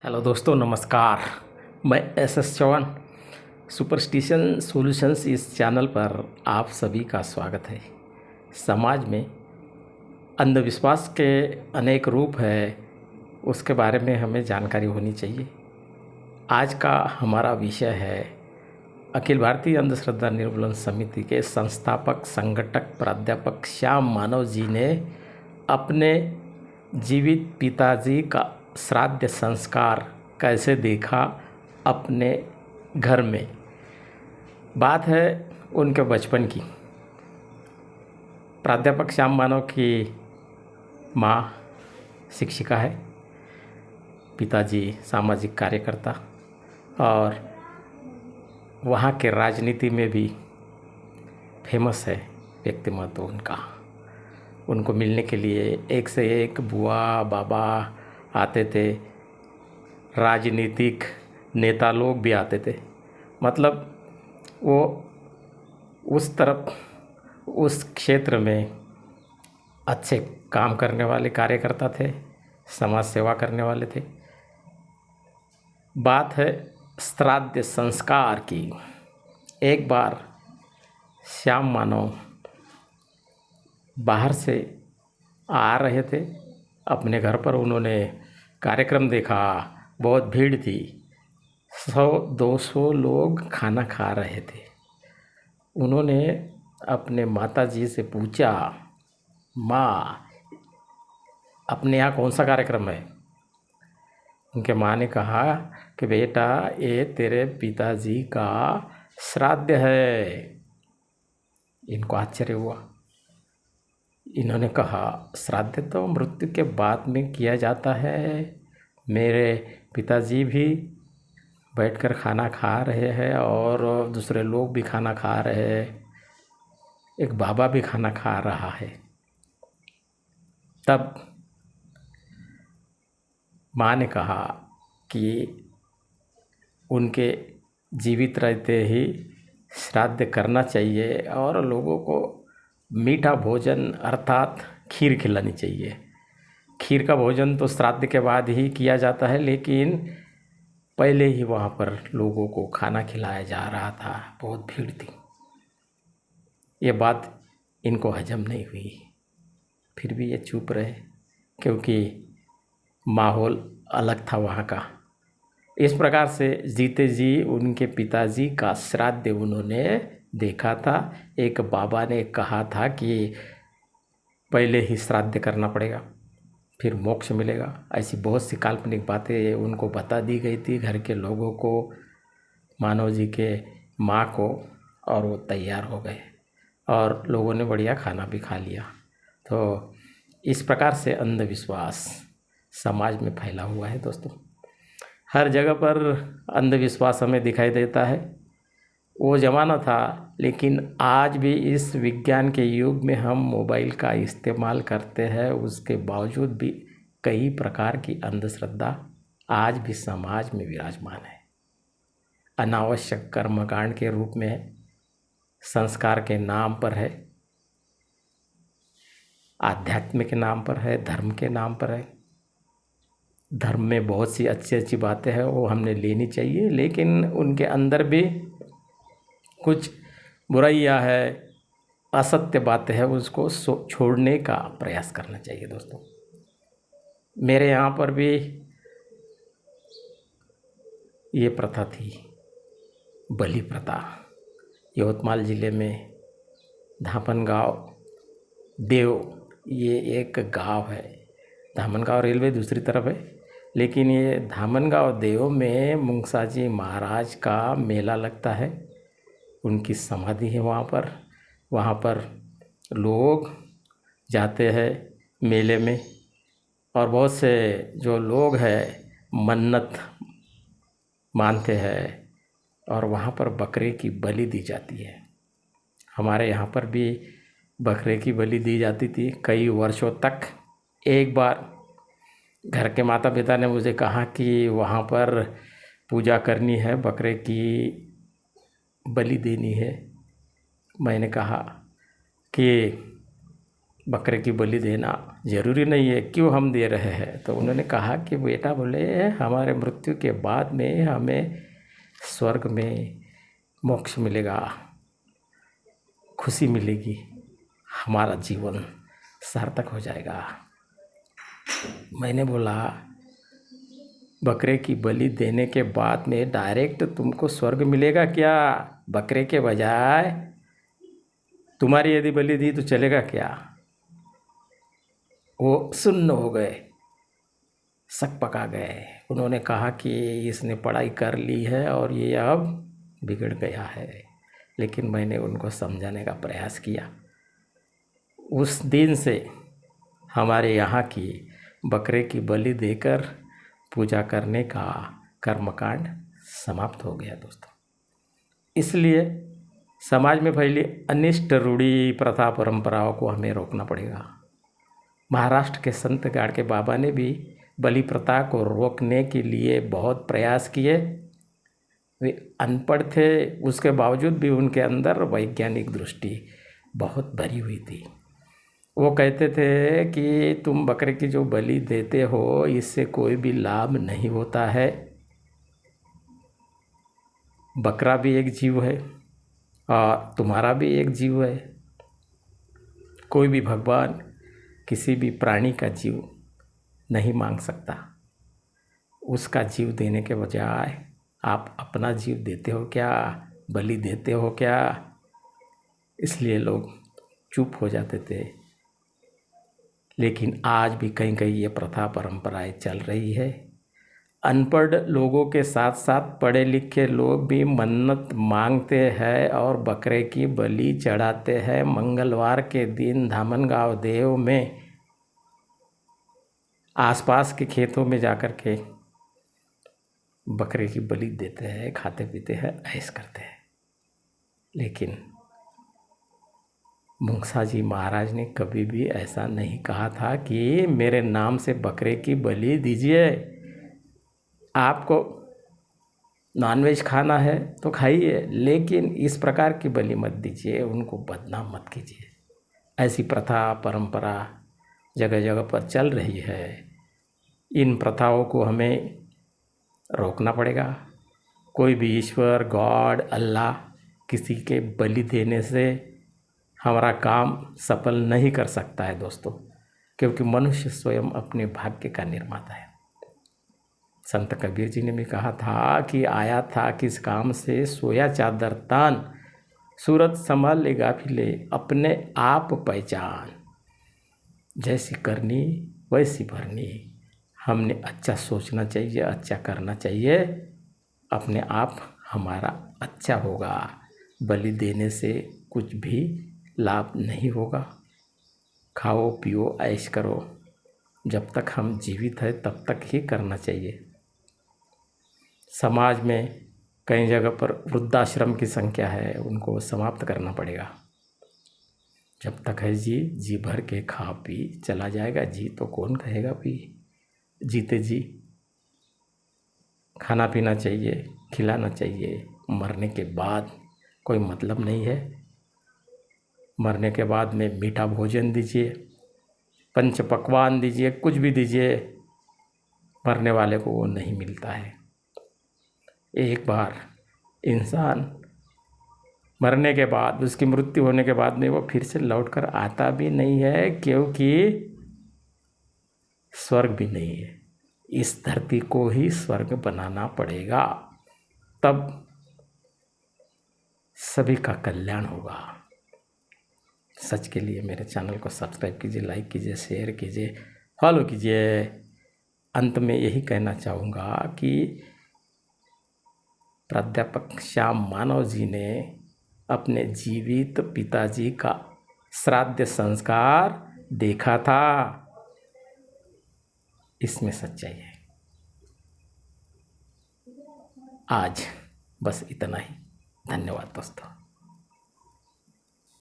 Hello दोस्तों, नमस्कार। मैं एस चौहान, सुपरस्टिशन सॉल्यूशंस इस चैनल पर आप सभी का स्वागत है। समाज में अंधविश्वास के अनेक रूप हैं, उसके बारे में हमें जानकारी होनी चाहिए। आज का हमारा विषय है अखिल भारतीय अंधश्रद्धा निर्मूलन समिति के संस्थापक संगठक प्राध्यापक श्याम मानव जी ने अपने जीवित पिताजी का श्राद्ध संस्कार कैसे देखा अपने घर में। बात है उनके बचपन की। प्राध्यापक श्याम मानव की माँ शिक्षिका है, पिताजी सामाजिक कार्यकर्ता, और वहाँ के राजनीति में भी फेमस है व्यक्तिमत्व उनका। उनको मिलने के लिए एक से एक बुआ बाबा आते थे, राजनीतिक नेता लोग भी आते थे। मतलब वो उस तरफ, उस क्षेत्र में अच्छे काम करने वाले कार्यकर्ता थे, समाज सेवा करने वाले थे। बात है श्राद्ध संस्कार की। एक बार श्याम मानव बाहर से आ रहे थे अपने घर पर। उन्होंने कार्यक्रम देखा, बहुत भीड़ थी, 100-200 लोग खाना खा रहे थे। उन्होंने अपने माता जी से पूछा, माँ अपने यहाँ कौन सा कार्यक्रम है? उनके माँ ने कहा कि बेटा ये तेरे पिताजी का श्राद्ध है। इनको आश्चर्य हुआ। इन्होंने कहा, श्राद्ध तो मृत्यु के बाद में किया जाता है। मेरे पिताजी भी बैठकर खाना खा रहे हैं और दूसरे लोग भी खाना खा रहे हैं, एक बाबा भी खाना खा रहा है। तब माँ ने कहा कि उनके जीवित रहते ही श्राद्ध करना चाहिए और लोगों को मीठा भोजन अर्थात खीर खिलानी चाहिए। खीर का भोजन तो श्राद्ध के बाद ही किया जाता है, लेकिन पहले ही वहाँ पर लोगों को खाना खिलाया जा रहा था, बहुत भीड़ थी। ये बात इनको हजम नहीं हुई, फिर भी ये चुप रहे, क्योंकि माहौल अलग था वहाँ का। इस प्रकार से जीते जी उनके पिताजी का श्राद्ध उन्होंने देखा था। एक बाबा ने कहा था कि पहले ही श्राद्ध करना पड़ेगा, फिर मोक्ष मिलेगा। ऐसी बहुत सी काल्पनिक बातें उनको बता दी गई थी घर के लोगों को, मानव जी के माँ को, और वो तैयार हो गए और लोगों ने बढ़िया खाना भी खा लिया। तो इस प्रकार से अंधविश्वास समाज में फैला हुआ है दोस्तों। हर जगह पर अंधविश्वास हमें दिखाई देता है। वो ज़माना था, लेकिन आज भी इस विज्ञान के युग में हम मोबाइल का इस्तेमाल करते हैं, उसके बावजूद भी कई प्रकार की अंधश्रद्धा आज भी समाज में विराजमान है। अनावश्यक कर्मकांड के रूप में है, संस्कार के नाम पर है, आध्यात्म के नाम पर है, धर्म के नाम पर है। धर्म में बहुत सी अच्छी अच्छी बातें हैं, वो हमने लेनी चाहिए, लेकिन उनके अंदर भी कुछ बुराइयां है, असत्य बातें हैं, उसको छोड़ने का प्रयास करना चाहिए दोस्तों। मेरे यहाँ पर भी ये प्रथा थी, बलि प्रथा। यवतमाल ज़िले में धामन गांव देव, ये एक गांव है। धामन गांव रेलवे दूसरी तरफ है, लेकिन ये धामन गांव देव में मुंगसाजी महाराज का मेला लगता है। उनकी समाधि है वहाँ पर लोग जाते हैं मेले में, और बहुत से जो लोग हैं मन्नत मानते हैं और वहाँ पर बकरे की बलि दी जाती है। हमारे यहाँ पर भी बकरे की बलि दी जाती थी कई वर्षों तक। एक बार घर के माता पिता ने मुझे कहा कि वहाँ पर पूजा करनी है, बकरे की बलि देनी है। मैंने कहा कि बकरे की बलि देना ज़रूरी नहीं है, क्यों हम दे रहे हैं? तो उन्होंने कहा कि बेटा बोले हमारे मृत्यु के बाद में हमें स्वर्ग में मोक्ष मिलेगा, खुशी मिलेगी, हमारा जीवन सार्थक हो जाएगा। मैंने बोला बकरे की बलि देने के बाद में डायरेक्ट तुमको स्वर्ग मिलेगा क्या? बकरे के बजाय तुम्हारी यदि बलि दी तो चलेगा क्या? वो सुन्न हो गए, शक पका गए। उन्होंने कहा कि इसने पढ़ाई कर ली है और ये अब बिगड़ गया है। लेकिन मैंने उनको समझाने का प्रयास किया। उस दिन से हमारे यहाँ की बकरे की बलि देकर पूजा करने का कर्मकांड समाप्त हो गया दोस्तों। इसलिए समाज में फैली अनिष्ट रूढ़ी प्रथा परंपराओं को हमें रोकना पड़ेगा। महाराष्ट्र के संत गाड़के बाबा ने भी बलि प्रथा को रोकने के लिए बहुत प्रयास किए। वे अनपढ़ थे, उसके बावजूद भी उनके अंदर वैज्ञानिक दृष्टि बहुत भरी हुई थी। वो कहते थे कि तुम बकरे की जो बलि देते हो इससे कोई भी लाभ नहीं होता है। बकरा भी एक जीव है और तुम्हारा भी एक जीव है। कोई भी भगवान किसी भी प्राणी का जीव नहीं मांग सकता। उसका जीव देने के बजाय आप अपना जीव देते हो क्या, बलि देते हो क्या? इसलिए लोग चुप हो जाते थे। लेकिन आज भी कहीं कहीं ये प्रथा परंपराएं चल रही है। अनपढ़ लोगों के साथ साथ पढ़े लिखे लोग भी मन्नत मांगते हैं और बकरे की बलि चढ़ाते हैं। मंगलवार के दिन धामनगांव देव में आसपास के खेतों में जाकर के बकरे की बलि देते हैं, खाते पीते हैं, ऐश करते हैं। लेकिन मुंगसा जी महाराज ने कभी भी ऐसा नहीं कहा था कि मेरे नाम से बकरे की बलि दीजिए। आपको नॉनवेज खाना है तो खाइए, लेकिन इस प्रकार की बलि मत दीजिए, उनको बदनाम मत कीजिए। ऐसी प्रथा परंपरा जगह जगह पर चल रही है। इन प्रथाओं को हमें रोकना पड़ेगा। कोई भी ईश्वर, गॉड, अल्लाह किसी के बलि देने से हमारा काम सफल नहीं कर सकता है दोस्तों, क्योंकि मनुष्य स्वयं अपने भाग्य का निर्माता है। संत कबीर जी ने भी कहा था कि आया था किस काम से, सोया चादर तान, सूरत संभाल ले गाफिले, अपने आप पहचान। जैसी करनी वैसी भरनी। हमने अच्छा सोचना चाहिए, अच्छा करना चाहिए, अपने आप हमारा अच्छा होगा। बलि देने से कुछ भी लाभ नहीं होगा। खाओ पियो ऐश करो, जब तक हम जीवित हैं तब तक ही करना चाहिए। समाज में कई जगह पर वृद्धाश्रम की संख्या है, उनको समाप्त करना पड़ेगा। जब तक है जी भर के खा पी चला जाएगा। जी तो कौन कहेगा भी जीते जी। खाना पीना चाहिए, खिलाना चाहिए। मरने के बाद कोई मतलब नहीं है। मरने के बाद में मीठा भोजन दीजिए, पंच पकवान दीजिए, कुछ भी दीजिए, मरने वाले को वो नहीं मिलता है। एक बार इंसान मरने के बाद, उसकी मृत्यु होने के बाद में वो फिर से लौटकर आता भी नहीं है, क्योंकि स्वर्ग भी नहीं है। इस धरती को ही स्वर्ग बनाना पड़ेगा, तब सभी का कल्याण होगा। सच के लिए मेरे चैनल को सब्सक्राइब कीजिए, लाइक कीजिए, शेयर कीजिए, फॉलो कीजिए। अंत में यही कहना चाहूँगा कि प्राध्यापक श्याम मानव जी ने अपने जीवित पिताजी का श्राद्ध संस्कार देखा था। इसमें सच्चाई है। आज बस इतना ही। धन्यवाद दोस्तों।